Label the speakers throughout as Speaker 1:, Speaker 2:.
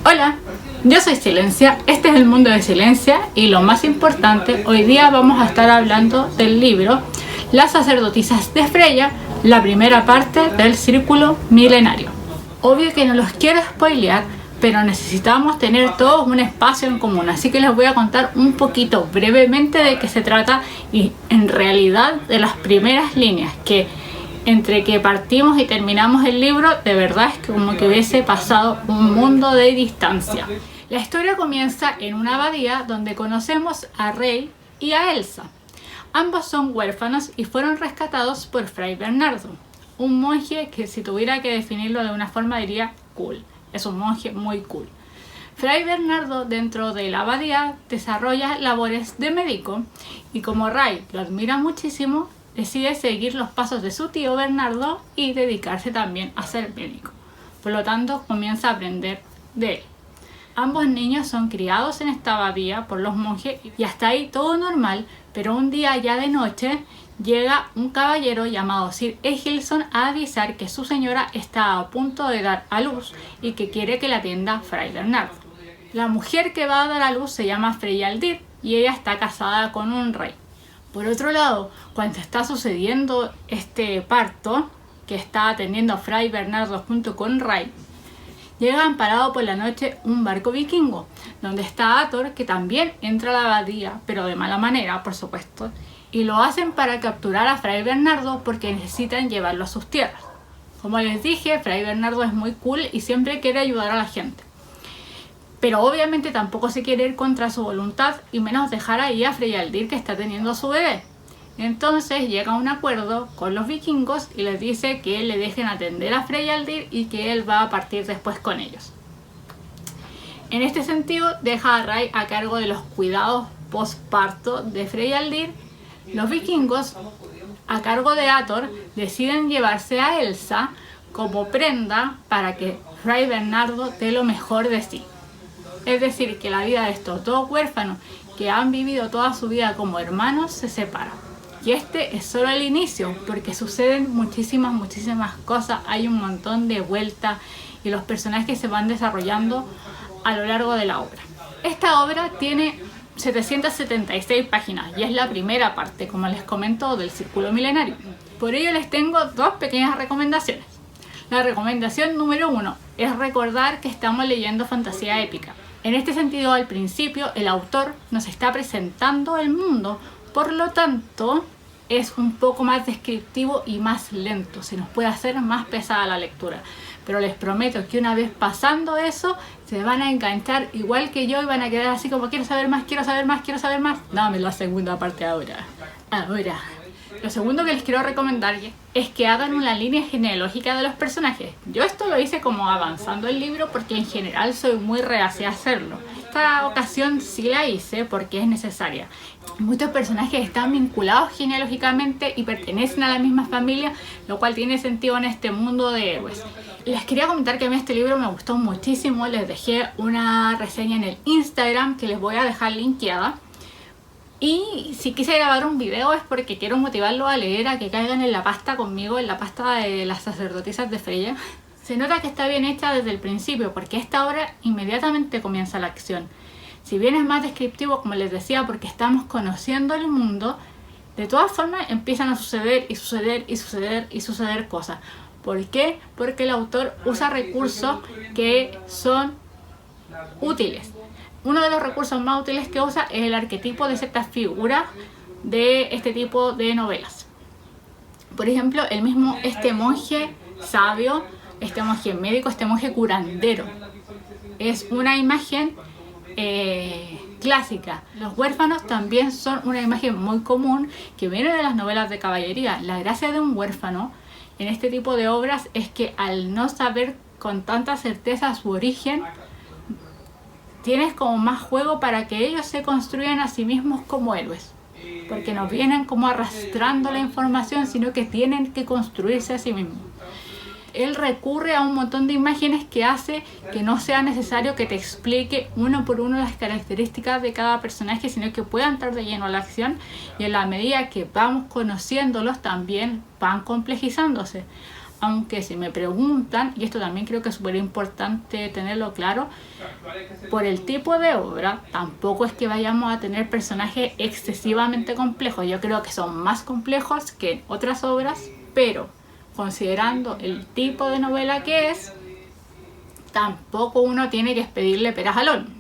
Speaker 1: Hola, yo soy Silencia, este es el mundo de Silencia y lo más importante, hoy día vamos a estar hablando del libro Las sacerdotisas de Freya, la primera parte del Círculo Milenario. Obvio que no los quiero spoilear, pero necesitamos tener todos un espacio en común, así que les voy a contar un poquito brevemente de qué se trata y en realidad de las primeras líneas que entre que partimos y terminamos el libro, de verdad es que como que hubiese pasado un mundo de distancia. La historia comienza en una abadía donde conocemos a Rey y a Elsa. Ambos son huérfanos y fueron rescatados por Fray Bernardo, un monje que si tuviera que definirlo de una forma diría cool. Es un monje muy cool. Fray Bernardo dentro de la abadía desarrolla labores de médico y como Rey lo admira muchísimo, decide seguir los pasos de su tío Bernardo y dedicarse también a ser médico. Por lo tanto, comienza a aprender de él. Ambos niños son criados en esta abadía por los monjes y hasta ahí todo normal, pero un día ya de noche llega un caballero llamado Sir Egilson a avisar que su señora está a punto de dar a luz y que quiere que la atienda Fray Bernardo. La mujer que va a dar a luz se llama Freyaldir y ella está casada con un rey. Por otro lado, cuando está sucediendo este parto que está atendiendo a Fray Bernardo junto con Rey, llega amparado por la noche un barco vikingo, donde está Ator, que también entra a la abadía, pero de mala manera, por supuesto, y lo hacen para capturar a Fray Bernardo porque necesitan llevarlo a sus tierras. Como les dije, Fray Bernardo es muy cool y siempre quiere ayudar a la gente. Pero obviamente tampoco se quiere ir contra su voluntad y menos dejar ahí a Freyaldir que está teniendo a su bebé. Entonces llega a un acuerdo con los vikingos y les dice que le dejen atender a Freyaldir y que él va a partir después con ellos. En este sentido deja a Rey a cargo de los cuidados postparto de Freyaldir. Los vikingos a cargo de Ator deciden llevarse a Elsa como prenda para que Fray Bernardo dé lo mejor de sí. Es decir, que la vida de estos dos huérfanos que han vivido toda su vida como hermanos se separa. Y este es solo el inicio, porque suceden muchísimas cosas, hay un montón de vueltas y los personajes se van desarrollando a lo largo de la obra. Esta obra tiene 776 páginas y es la primera parte, como les comento, del Círculo Milenario. Por ello les tengo dos pequeñas recomendaciones. La recomendación número 1 es recordar que estamos leyendo fantasía épica. En este sentido, al principio, el autor nos está presentando el mundo, por lo tanto, es un poco más descriptivo y más lento, se nos puede hacer más pesada la lectura. Pero les prometo que una vez pasando eso, se van a enganchar igual que yo y van a quedar así como quiero saber más, quiero saber más, quiero saber más. Dame la segunda parte ahora. Lo segundo que les quiero recomendar es que hagan una línea genealógica de los personajes. Yo esto lo hice como avanzando el libro porque en general soy muy reacia a hacerlo. Esta ocasión sí la hice porque es necesaria. Muchos personajes están vinculados genealógicamente y pertenecen a la misma familia, lo cual tiene sentido en este mundo de héroes. Les quería comentar que a mí este libro me gustó muchísimo. Les dejé una reseña en el Instagram que les voy a dejar linkeada. Y si quise grabar un video es porque quiero motivarlos a leer, a que caigan en la pasta conmigo, en la pasta de las sacerdotisas de Freya. Se nota que está bien hecha desde el principio, porque esta obra inmediatamente comienza la acción. Si bien es más descriptivo, como les decía, porque estamos conociendo el mundo, de todas formas empiezan a suceder cosas. ¿Por qué? Porque el autor usa recursos que son útiles. Uno de los recursos más útiles que usa es el arquetipo de ciertas figuras de este tipo de novelas. Por ejemplo, este monje sabio, este monje médico, este monje curandero. Es una imagen clásica. Los huérfanos también son una imagen muy común que viene de las novelas de caballería. La gracia de un huérfano en este tipo de obras es que al no saber con tanta certeza su origen, tienes como más juego para que ellos se construyan a sí mismos como héroes, porque no vienen como arrastrando la información, sino que tienen que construirse a sí mismos. Él recurre a un montón de imágenes que hace que no sea necesario que te explique uno por uno las características de cada personaje, sino que puedan entrar de lleno a la acción y en la medida que vamos conociéndolos también van complejizándose. aunque si me preguntan, y esto también creo que es súper importante tenerlo claro, por el tipo de obra tampoco es que vayamos a tener personajes excesivamente complejos. Yo creo que son más complejos que en otras obras, pero considerando el tipo de novela que es, tampoco uno tiene que pedirle peras al olmo.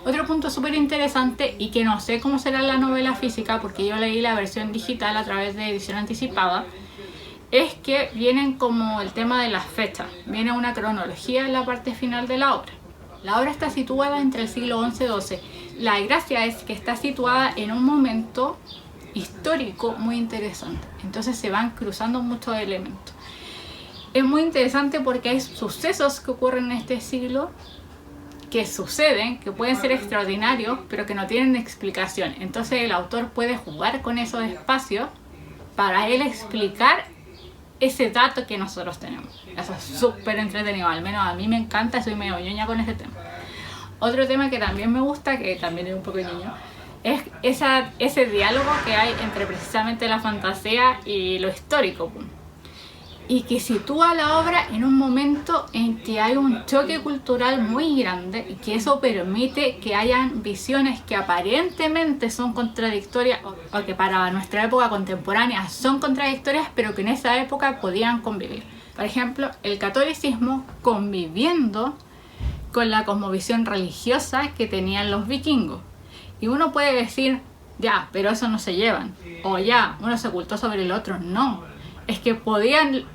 Speaker 1: Otro punto súper interesante, y que no sé cómo será la novela física porque yo leí la versión digital a través de edición anticipada, es que vienen como el tema de las fechas. Viene una cronología en la parte final de la obra. La obra está situada entre el siglo XI y XII. La gracia es que está situada en un momento histórico muy interesante. Entonces se van cruzando muchos elementos. Es muy interesante porque hay sucesos que ocurren en este siglo que suceden, que pueden ser extraordinarios, pero que no tienen explicación. Entonces el autor puede jugar con esos espacios para él explicar ese dato que nosotros tenemos. Eso es súper entretenido, al menos a mí me encanta, soy medio ñoña con ese tema. Otro tema que también me gusta, que también es un poco ñoño, es ese diálogo que hay entre precisamente la fantasía y lo histórico, y que sitúa la obra en un momento en que hay un choque cultural muy grande y que eso permite que hayan visiones que aparentemente son contradictorias o que para nuestra época contemporánea son contradictorias, pero que en esa época podían convivir. Por ejemplo, el catolicismo conviviendo con la cosmovisión religiosa que tenían los vikingos. Y uno puede decir, ya, pero eso no se llevan, o ya, uno se ocultó sobre el otro. No, es que podían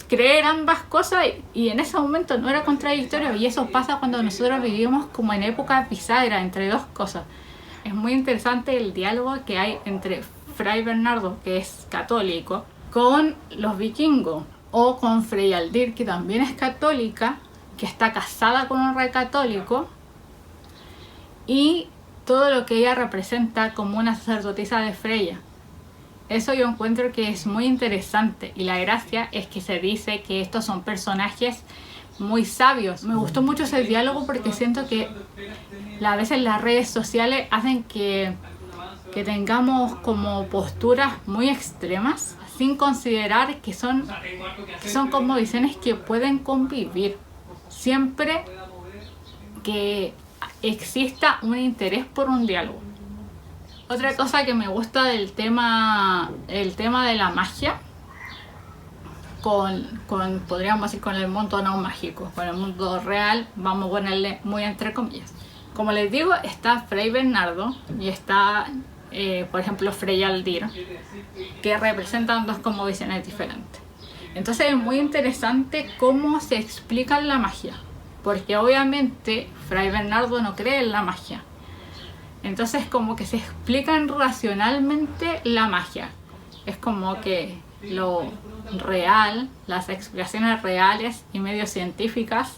Speaker 1: creer ambas cosas y en ese momento no era contradictorio, y eso pasa cuando nosotros vivimos como en época bisagra entre dos cosas. Es muy interesante el diálogo que hay entre Fray Bernardo, que es católico, con los vikingos, o con Freyaldir, que también es católica, que está casada con un rey católico, y todo lo que ella representa como una sacerdotisa de Freya. Eso yo encuentro que es muy interesante, y la gracia es que se dice que estos son personajes muy sabios. Me gustó mucho ese diálogo porque siento que a veces las redes sociales hacen que tengamos como posturas muy extremas sin considerar que son como visiones que pueden convivir siempre que exista un interés por un diálogo. Otra cosa que me gusta del tema de la magia, podríamos decir con el mundo no mágico, con el mundo real, vamos a ponerle muy entre comillas. Como les digo, está Fray Bernardo y está, por ejemplo, Freyaldir, que representan dos como visiones diferentes. Entonces es muy interesante cómo se explica la magia, porque obviamente Fray Bernardo no cree en la magia. Entonces como que se explican racionalmente la magia. Es como que lo real, las explicaciones reales y medio científicas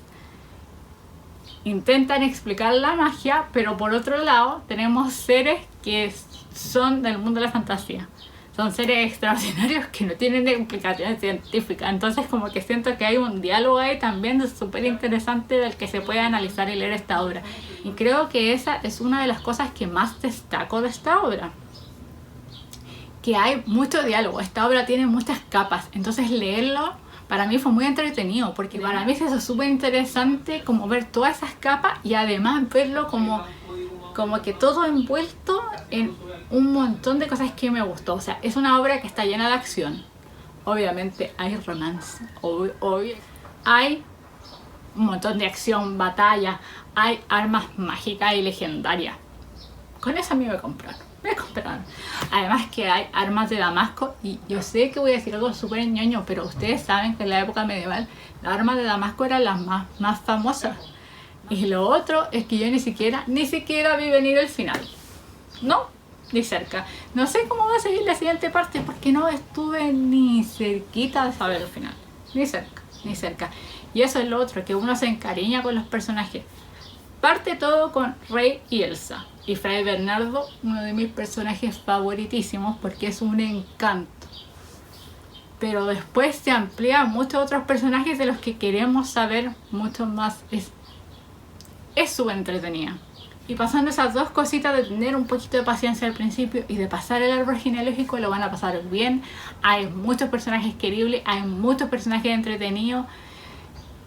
Speaker 1: intentan explicar la magia, pero por otro lado tenemos seres que son del mundo de la fantasía. Son seres extraordinarios que no tienen explicaciones científicas. Entonces como que siento que hay un diálogo ahí también súper interesante del que se puede analizar y leer esta obra. Y creo que esa es una de las cosas que más destaco de esta obra. Que hay mucho diálogo. Esta obra tiene muchas capas. Entonces leerlo para mí fue muy entretenido. Porque para mí es súper interesante como ver todas esas capas y además verlo como que todo envuelto en un montón de cosas que me gustó. O sea, es una obra que está llena de acción. Obviamente hay romance, obvio. Hay un montón de acción, batalla, hay armas mágicas y legendarias. Con eso a mí me compraron. Además que hay armas de Damasco, y yo sé que voy a decir algo súper ñoño, pero ustedes saben que en la época medieval las armas de Damasco eran las más famosas. Y lo otro es que yo ni siquiera vi venir el final. No, ni cerca. No sé cómo va a seguir la siguiente parte porque no estuve ni cerquita de saber el final. Ni cerca. Y eso es lo otro, que uno se encariña con los personajes. Parte todo con Rey y Elsa. Y Fray Bernardo, uno de mis personajes favoritísimos porque es un encanto. Pero después se amplía a muchos otros personajes de los que queremos saber mucho más. Es súper entretenida. Y pasando esas dos cositas de tener un poquito de paciencia al principio y de pasar el árbol genealógico, lo van a pasar bien. Hay muchos personajes queribles, hay muchos personajes entretenidos,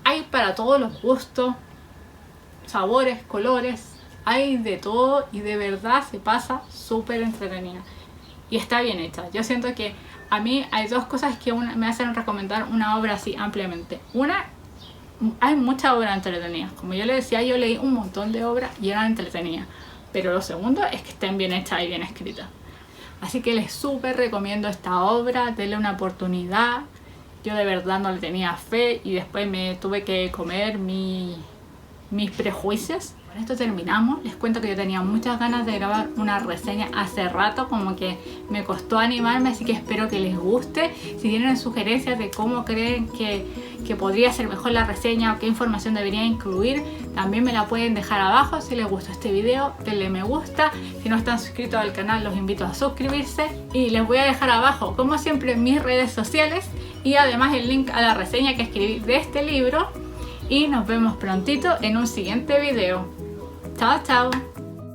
Speaker 1: hay para todos los gustos, sabores, colores, hay de todo y de verdad se pasa súper entretenida. Y está bien hecha. Yo siento que a mí hay dos cosas que me hacen recomendar una obra así ampliamente. Una, hay muchas obras entretenidas. Como yo le decía, yo leí un montón de obras y eran entretenidas. Pero lo segundo es que estén bien hechas y bien escritas. Así que les súper recomiendo esta obra, denle una oportunidad. Yo de verdad no le tenía fe y después me tuve que comer mis prejuicios. Con esto terminamos. Les cuento que yo tenía muchas ganas de grabar una reseña hace rato, como que me costó animarme, así que espero que les guste. Si tienen sugerencias de cómo creen que podría ser mejor la reseña o qué información debería incluir, también me la pueden dejar abajo. Si les gustó este video, denle me gusta. Si no están suscritos al canal, los invito a suscribirse. Y les voy a dejar abajo, como siempre, mis redes sociales y además el link a la reseña que escribí de este libro. Y nos vemos prontito en un siguiente video. Chao, chao.